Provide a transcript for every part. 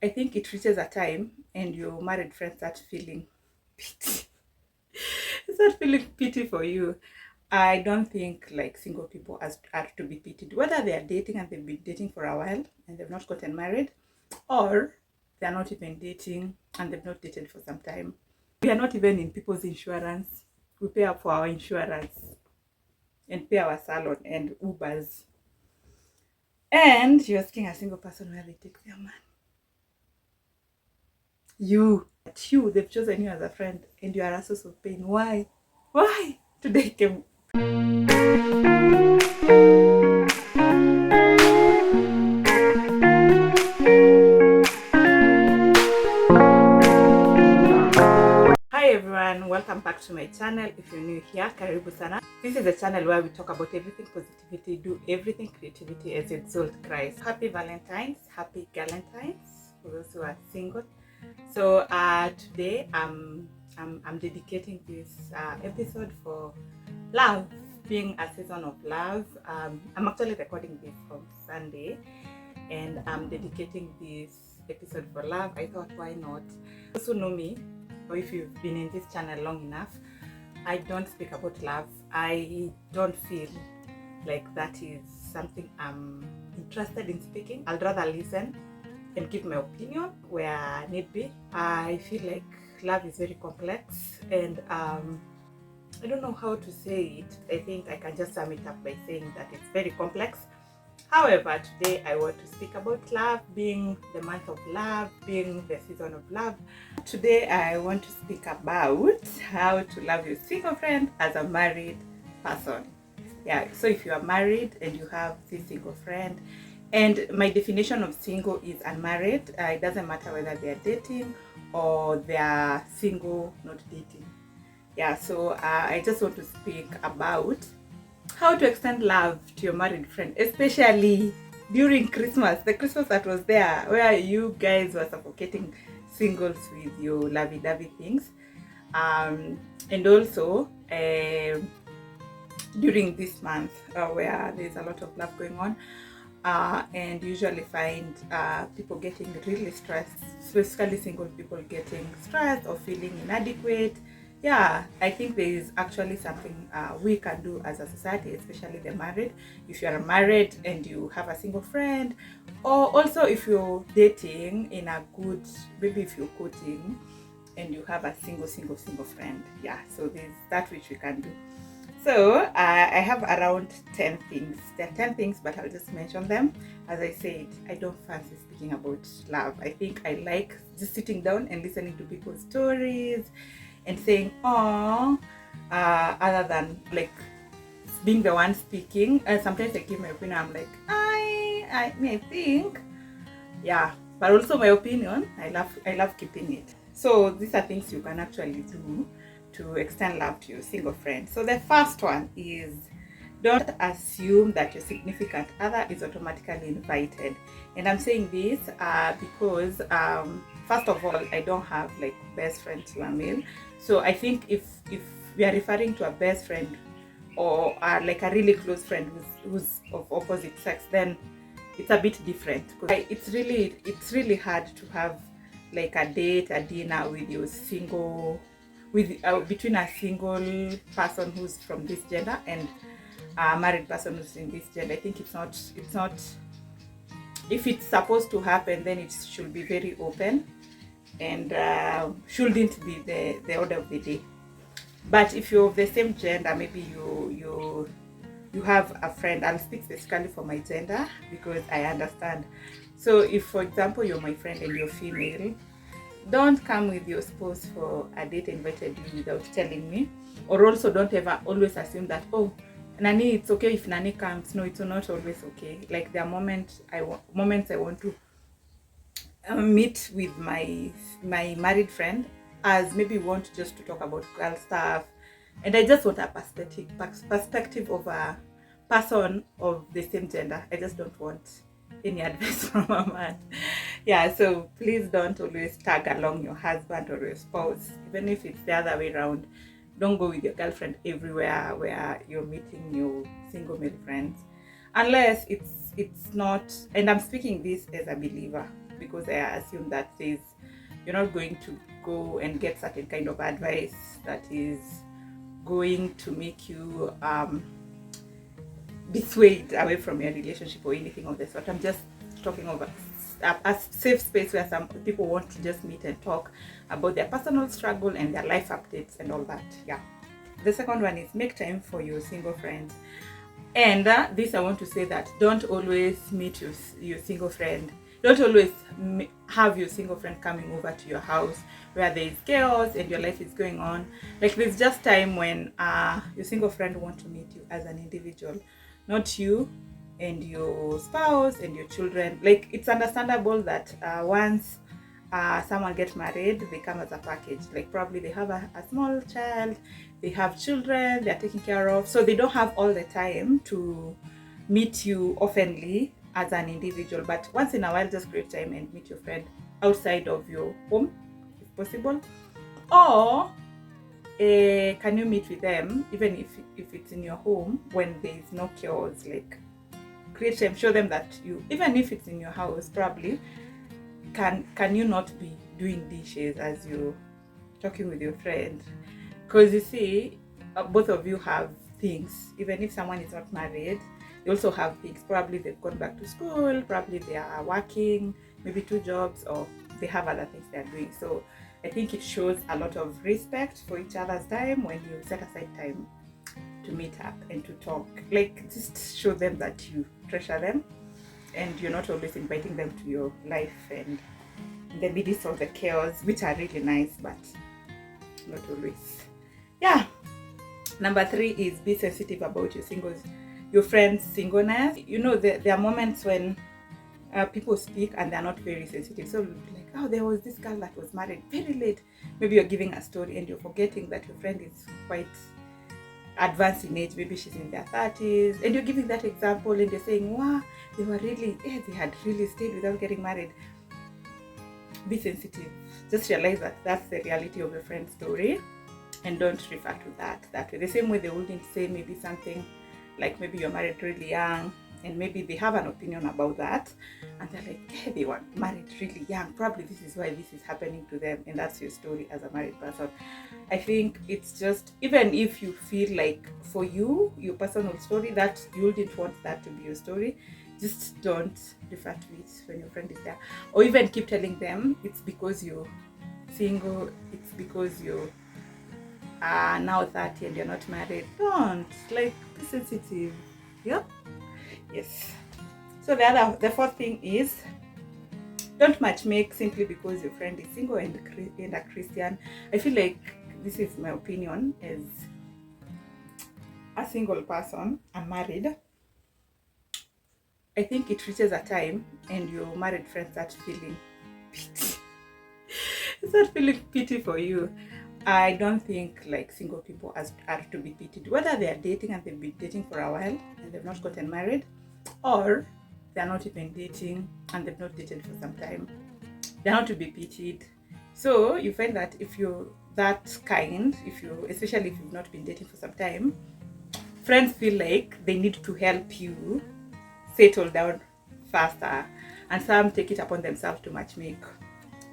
I think it reaches a time and your married friends start feeling pity. Start feeling pity for you. I don't think like single people are to be pitied, whether they are dating and they've been dating for a while and they've not gotten married, or they're not even dating and they've not dated for some time. We are not even in people's insurance. We pay up for our insurance and pay our salon and Ubers. And you're asking a single person where they take their man. They've chosen you as a friend and you are a source of pain. Why? Why? Today came. Hi everyone, welcome back to my channel. If you're new here, karibu sana. This is a channel where we talk about everything positivity, do everything creativity as exalt Christ. Happy Valentine's, happy Galentines for those who are single. So today I'm dedicating this episode for love, being a season of love. I'm actually recording this on Sunday, and I'm dedicating this episode for love. I thought, why not? Those who know me, or if you've been in this channel long enough, I don't speak about love. I don't feel like that is something I'm interested in speaking. I'd rather listen and give my opinion where need be. I feel like love is very complex, and I don't know how to say it. I think I can just sum it up by saying that it's very complex. However, today I want to speak about love, being the month of love, being the season of love. Today I want to speak about how to love your single friend as a married person. Yeah, so if you are married and you have this single friend, and my definition of single is unmarried. It doesn't matter whether they are dating or they are single, not dating. Yeah, so I just want to speak about how to extend love to your married friend, especially during Christmas, the Christmas that was there, where you guys were suffocating singles with your lovey-dovey things. And also during this month where there's a lot of love going on, and usually find people getting really stressed, especially single people getting stressed or feeling inadequate. Yeah, I think there is actually something we can do as a society, especially the married. If you are married and you have a single friend, or also if you're dating in a good, maybe if you're courting and you have a single friend. Yeah, so there's that which we can do. So I have around 10 things. There are 10 things, but I'll just mention them. As I said, I don't fancy speaking about love. I think I like just sitting down and listening to people's stories and saying, oh, other than like being the one speaking. Sometimes I give my opinion. I'm like, I may think, yeah, but also my opinion. I love keeping it. So these are things you can actually do to extend love to your single friend. So the first one is, don't assume that your significant other is automatically invited. And I'm saying this because first of all, I don't have like best friends who are male. So I think if we are referring to a best friend or like a really close friend who's of opposite sex, then it's a bit different. It's really hard to have like a date, a dinner with your single, with between a single person who's from this gender and a married person who's in this gender. I think it's not if it's supposed to happen, then it should be very open and shouldn't be the order of the day. But if you're of the same gender, maybe you have a friend. I'll speak specifically for my gender because I understand. So if, for example, you're my friend and you're female, don't come with your spouse for a date invited you without telling me. Or also don't ever always assume that, oh, Nani, it's okay if Nani comes. No, it's not always okay. Like there are moments I want to meet with my married friend, as maybe want just to talk about girl stuff, and I just want a perspective of a person of the same gender. I just don't want any advice from a man. Yeah, so please don't always tag along your husband or your spouse, even if it's the other way around. Don't go with your girlfriend everywhere where you're meeting your single male friends, unless it's not. And I'm speaking this as a believer. because I assume that you're not going to go and get certain kind of advice that is going to make you be swayed away from your relationship or anything of the sort. I'm just talking about a safe space where some people want to just meet and talk about their personal struggle and their life updates and all that. Yeah. The second one is make time for your single friends. And this, I want to say that don't always meet your single friend. Don't always have your single friend coming over to your house where there is chaos and your life is going on. Like, there's just time when your single friend wants to meet you as an individual, not you and your spouse and your children. Like, it's understandable that once someone gets married, they come as a package. Like, probably they have a small child, they have children they're taking care of, so they don't have all the time to meet you oftenly as an individual. But once in a while, just create time and meet your friend outside of your home if possible. Or can you meet with them even if it's in your home when there is no chaos? Like, create time, show them that you, even if it's in your house, probably can you not be doing dishes as you're talking with your friend? Because you see, both of you have things. Even if someone is not married, they also have things. Probably they've gone back to school, probably they are working, maybe 2 jobs, or they have other things they're doing. So I think it shows a lot of respect for each other's time when you set aside time to meet up and to talk. Like, just show them that you treasure them and you're not always inviting them to your life and the midst of the chaos, which are really nice, but not always. Yeah. Number 3 is be sensitive about your friends' singleness. You know, there are moments when people speak and they're not very sensitive. So like, oh, there was this girl that was married very late. Maybe you're giving a story and you're forgetting that your friend is quite advanced in age. Maybe she's in their 30s, and you're giving that example and you're saying, wow, they had really stayed without getting married. Be sensitive. Just realize that that's the reality of your friend's story, and don't refer to that way. The same way they wouldn't say maybe something like, maybe you're married really young and maybe they have an opinion about that and they're like, hey, they were married really young, probably this is why this is happening to them, and that's your story as a married person. I think it's just, even if you feel like for you, your personal story, that you wouldn't want that to be your story, just don't refer to it when your friend is there. Or even keep telling them it's because you're single, it's because you're now 30 and you're not married. Don't, like, be sensitive. Yeah. Yes. So the fourth thing is, don't matchmake simply because your friend is single and a Christian. I feel like, this is my opinion as a single person, unmarried. I think it reaches a time and your married friends start feeling pity. Start feeling pity for you. I don't think like single people are to be pitied, whether they are dating and they've been dating for a while and they've not gotten married, or they're not even dating and they've not dated for some time. They're not to be pitied. So you find that if you're that kind, especially if you've not been dating for some time, friends feel like they need to help you settle down faster, and some take it upon themselves to matchmake.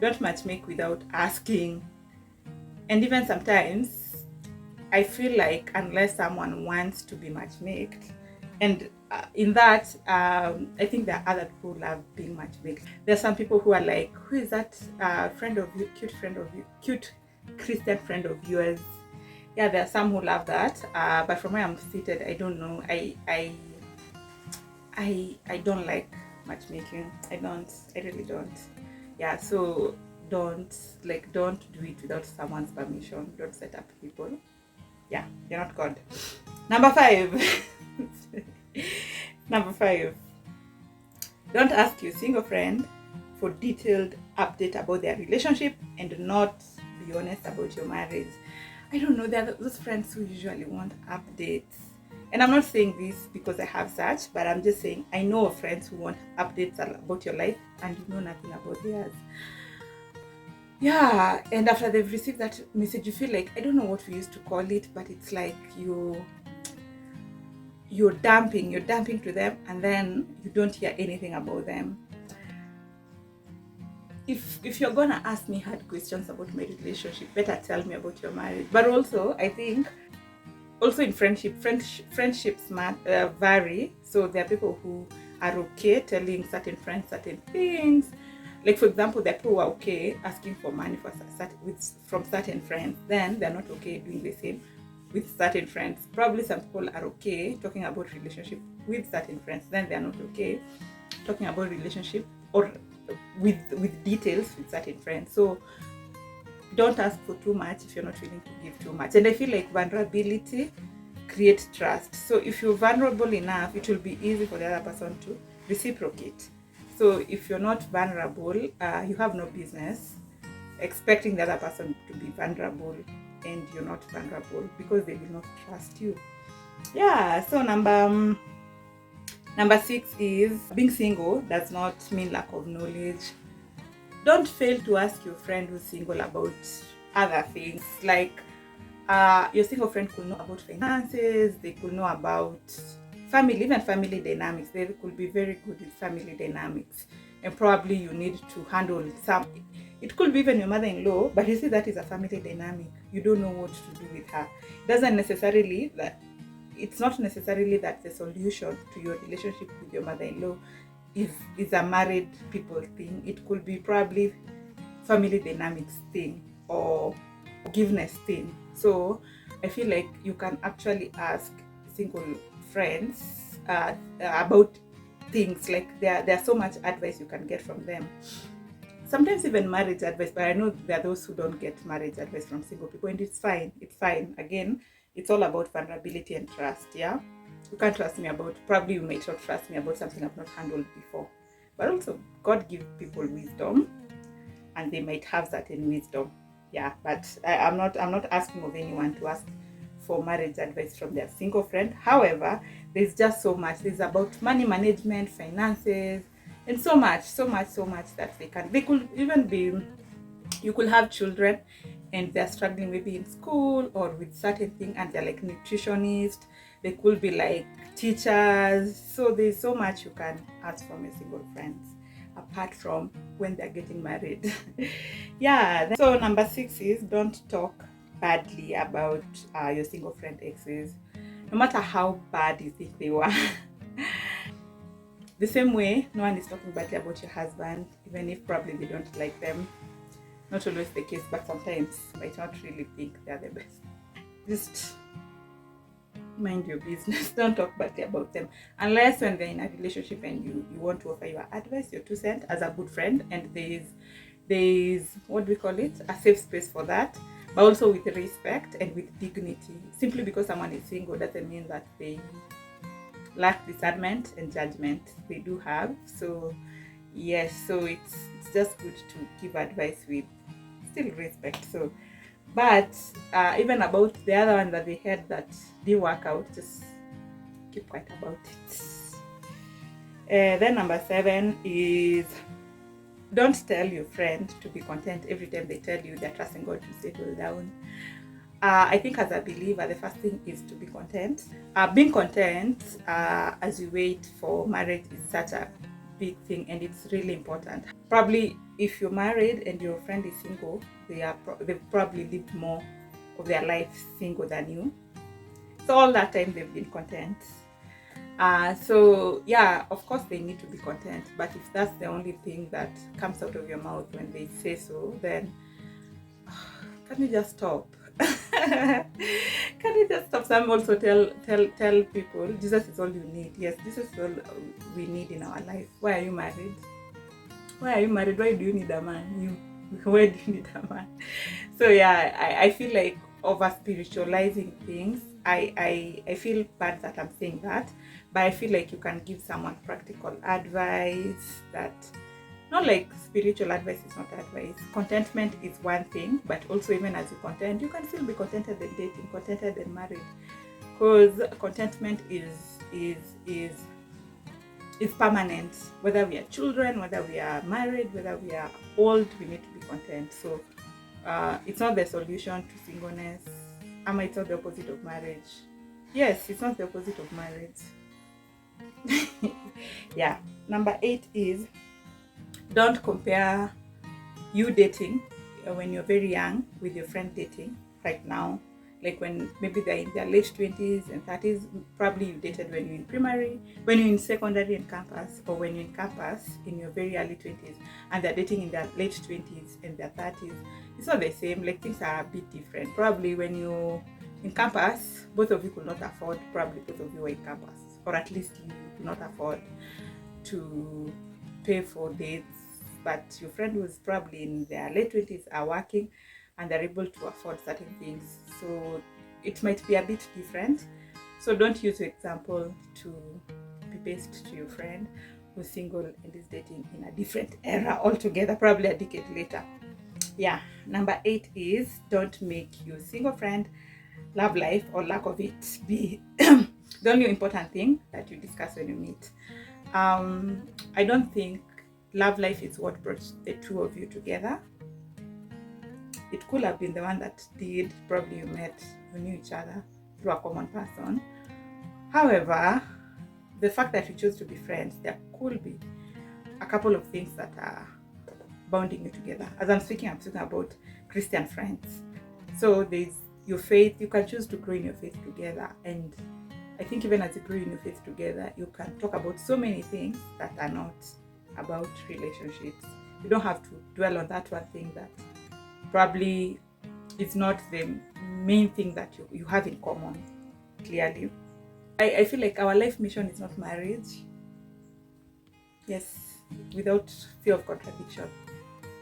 Don't matchmake without asking. And even sometimes I feel like, unless someone wants to be matchmaked, and in that I think there are other people who love being matchmaked. There are some people who are like, who is that friend of you, cute Christian friend of yours? Yeah, there are some who love that, but from where I'm seated, I don't know. I don't like matchmaking. I really don't. Yeah, so don't do it without someone's permission. Don't set up people. Yeah, you're not God. Number 5. Number 5. Don't ask your single friend for detailed update about their relationship and do not be honest about your marriage. I don't know, there are those friends who usually want updates. And I'm not saying this because I have such, but I'm just saying I know of friends who want updates about your life and you know nothing about theirs. Yeah, and after they've received that message, you feel like, I don't know what we used to call it, but it's like you're dumping to them, and then you don't hear anything about them. if you're gonna ask me hard questions about my relationship, better tell me about your marriage. But also, I think also in friendships vary. So there are people who are okay telling certain friends certain things. Like for example, there are people who are okay asking for money from certain friends. Then they're not okay doing the same with certain friends. Probably some people are okay talking about relationship with certain friends. Then they're not okay talking about relationship or with details with certain friends. So don't ask for too much if you're not willing to give too much. And I feel like vulnerability creates trust. So if you're vulnerable enough, it will be easy for the other person to reciprocate. So if you're not vulnerable, you have no business expecting the other person to be vulnerable, and you're not vulnerable, because they will not trust you. Yeah. So number 6 is being single does not mean lack of knowledge. Don't fail to ask your friend who's single about other things. Like your single friend could know about finances, they could know about family, even family dynamics. They could be very good with family dynamics, and probably you need to handle some. It could be even your mother-in-law, but you see that is a family dynamic. You don't know what to do with her. It's not necessarily that the solution to your relationship with your mother-in-law is a married people thing. It could be probably family dynamics thing or forgiveness thing. So I feel like you can actually ask single friends about things. Like there's so much advice you can get from them. Sometimes even marriage advice, but I know there are those who don't get marriage advice from single people, and it's fine. Again, it's all about vulnerability and trust. Yeah, you can't trust me about, probably you might not trust me about something I've not handled before. But also, God give people wisdom, and they might have certain wisdom. Yeah, but I'm not asking of anyone to ask for marriage advice from their single friend. However, there's just so much. There's about money management, finances, and so much that they could even be, you could have children and they're struggling maybe in school or with certain thing, and they're like nutritionists. They could be like teachers. So there's so much you can ask from your single friends, apart from when they're getting married. Yeah. So number 6 is don't talk badly about your single friend exes, no matter how bad you think they were. The same way, no one is talking badly about your husband, even if probably they don't like them. Not always the case, but sometimes you might not really think they're the best. Just mind your business. Don't talk badly about them, unless when they're in a relationship and you want to offer your advice, your 2 cents as a good friend, and there's what do we call it, a safe space for that, but also with respect and with dignity. Simply because someone is single doesn't mean that they lack discernment and judgment. They do have. So yes, so it's just good to give advice with still respect. So but even about the other one that they had that didn't work out, just keep quiet about it. Then number 7 is don't tell your friend to be content every time they tell you they're trusting God to settle down. I think as a believer, the first thing is to be content. Being content as you wait for marriage is such a big thing, and it's really important. Probably if you're married and your friend is single, they've probably lived more of their life single than you. So all that time they've been content. So yeah, of course they need to be content. But if that's the only thing that comes out of your mouth when they say so, then can you just stop? Can you just stop? Some also tell people Jesus is all you need. Yes, this is all we need in our life. Why are you married? Why do you need a man? Why do you need a man? So yeah, I feel like over spiritualizing things. I feel bad that I'm saying that, but I feel like you can give someone practical advice. That not like spiritual advice is not advice. Contentment is one thing, but also even as you content, you can still be contented and dating, contented and married, because contentment is permanent. Whether we are children, whether we are married, whether we are old, we need to be content. So it's not the solution to singleness. It's not the opposite of marriage. Yes, it's not the opposite of marriage. Yeah. Number 8 is don't compare you dating when you're very young with your friend dating right now, like when maybe they're in their late 20s and 30s, probably you dated when you're in primary, when you're in secondary and campus, or when you're in campus in your very early 20s, and they're dating in their late 20s and their 30s. It's not the same, like things are a bit different. Probably when you're in campus, both of you could not afford, probably both of you were in campus, or at least you could not afford to pay for dates, but your friend was probably in their late 20s, are working, and they're able to afford certain things. So it might be a bit different. So don't use the example to be based to your friend who's single and is dating in a different era altogether, probably a decade later. Yeah, number 8 is don't make your single friend love life or lack of it be the only important thing that you discuss when you meet. I don't think love life is what brought the two of you together. It could have been the one that did. Probably you knew each other through a common person. However, the fact that you chose to be friends, there could be a couple of things that are bonding you together. As I'm talking about Christian friends. So there's your faith. You can choose to grow in your faith together, and I think even as you grow in your faith together, you can talk about so many things that are not about relationships. You don't have to dwell on that one thing that probably is not the main thing that you have in common, clearly. I feel like our life mission is not marriage. Yes, without fear of contradiction.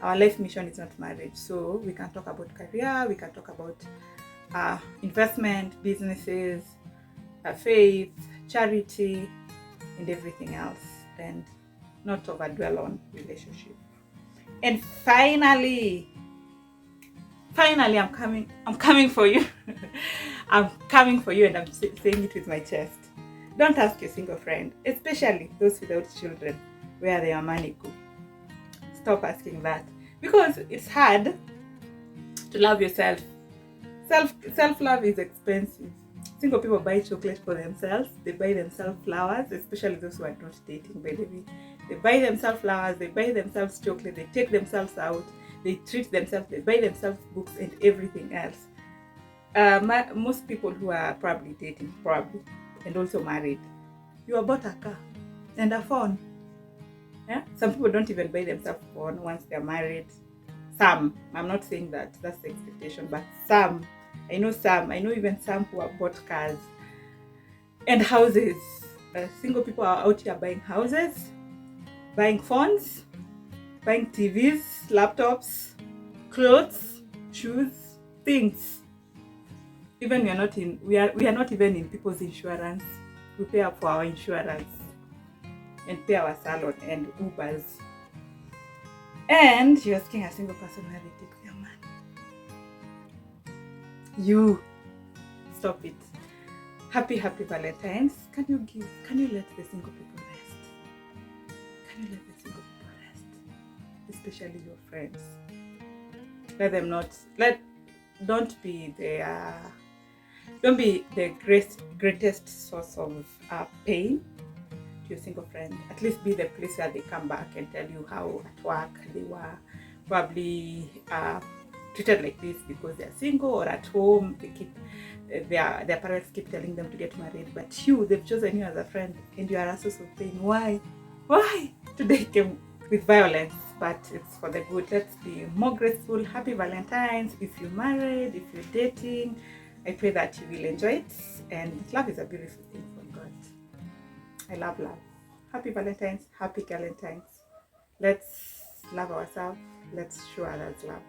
Our life mission is not marriage. So we can talk about career, we can talk about investment, businesses, faith, charity, and everything else, and not overdwell on relationship. And finally, I'm coming for you. I'm coming for you, and I'm saying it with my chest. Don't ask your single friend, especially those without children, where their money go. Stop asking that, because it's hard to love yourself. Self-love is expensive. Single people buy chocolate for themselves. They buy themselves flowers, especially those who are not dating, by the way. They buy themselves flowers, they buy themselves chocolate, they take themselves out, they treat themselves, they buy themselves books and everything else. Most people who are probably dating, and also married, you are bought a car and a phone. Yeah? Some people don't even buy themselves a phone once they're married. Some, I'm not saying that that's the expectation, but some, I know even some who have bought cars and houses. Single people are out here buying houses, buying phones, buying TVs, laptops, clothes, shoes, things. Even we are not even in people's insurance. We pay for our insurance and pay our salon and Ubers. And you're asking a single person where they take their money. You stop it. Happy Valentine's. Can you let the single people rest? Can you let the single people rest? Especially your friends. Don't be the greatest source of pain to your single friend. At least be the place where they come back and tell you how at work they were probably treated like this because they're single, or at home they keep their parents keep telling them to get married, but they've chosen you as a friend and you are a source of pain. Why today came with violence? But it's for the good. Let's be more graceful. Happy Valentine's. If you're married, if you're dating, I pray that you will enjoy it. And love is a beautiful thing from God. I love love. Happy Valentine's. Happy Galentines. Let's love ourselves. Let's show others love.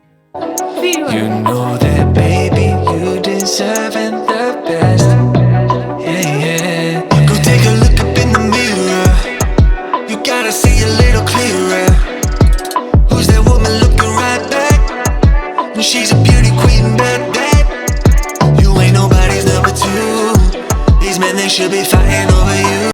See you. You know that, baby, you deserving the best. Yeah. Go take a look up in the mirror. You gotta see a little clearer. Who's that woman looking right back? And she's a beauty queen, bad. You ain't nobody's number two. These men, they should be fighting